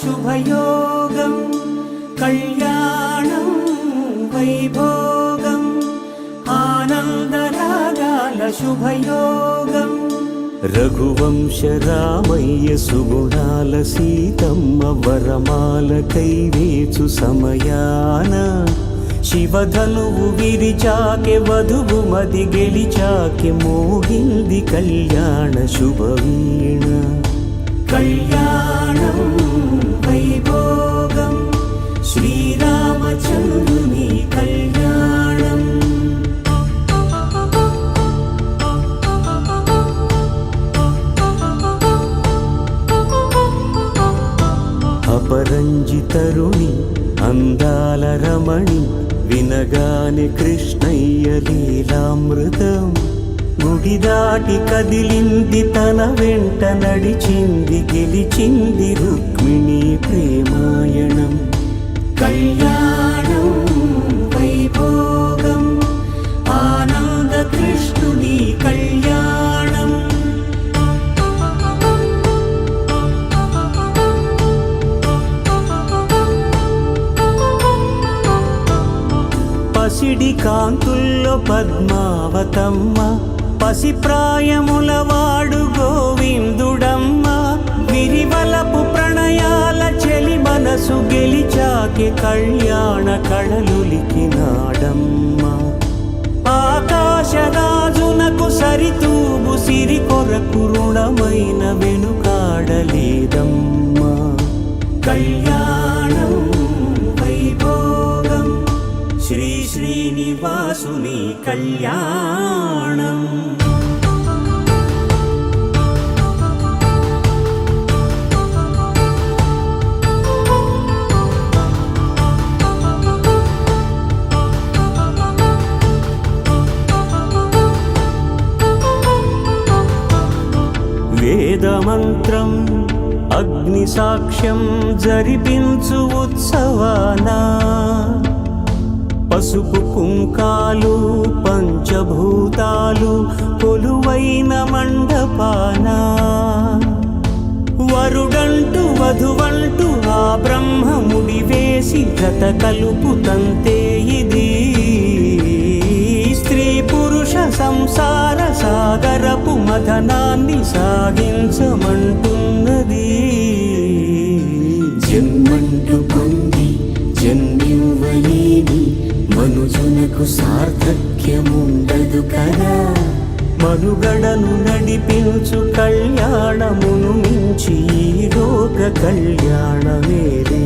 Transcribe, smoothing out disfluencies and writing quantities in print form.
శుభయోగం కళ్యాణం వైభోగం ఆనందరాగాల శుభయోగం రఘువంశ రామయ్య సుగుణాల సీతమ్మ వరమాల కైవేచు సమయాన శివధనువు విరిచాకె వధువు మది గెలిచాకె మోగింది కళ్యాణ శుభవీణ కళ్యాణం వైభోగం శ్రీరామచంద్రుని కళ్యాణం అపరంజి తరుణి అందాల రమణి వినగానే కృష్ణయ్య లీలామృతం గుడి దాటి కదిలింది తన వెంట నడిచింది గెలిచింది రుక్మిణి ప్రేమాయణం కళ్యాణం వైభోగం ఆనంద కృష్ణుని కళ్యాణం పసిడి కాంతుల్లో పద్మావతమ్మ పసిప్రాయముల వాడు గోవిందుడమ్మ విరివలపు ప్రణయాల చెలి మనసు గెలిచాకి కళ్యాణ కళలులికినాడమ్మ ఆకాశరాజునకు సరితూగు సిరి కొరకు రుణమైన వెనుకాడలేదమ్మ కళ్యాణం వైభోగం శ్రీ శ్రీనివాసుని కళ్యాణం వేదమంత్రం అగ్ని సాక్ష్యం జరిపించు ఉత్సవానా పసుపు కుంకాలు పంచభూతాలు కొలువైన మండపాన వరుడంటూ వధువంటూ ఆ బ్రహ్మముడి వేసి జత కలుపుతంతే ఇది స్త్రీ పురుష సంసార సాగరపు మథనాన్ని సాగించమంటున్నది జన్మంటూ పొంది జన్మివ్వలేని మనుజునకు సార్థక్యముండదు కదా మనుగడను నడిపించు కళ్యాణమును మించి ఈ లోక కళ్యాణమేదే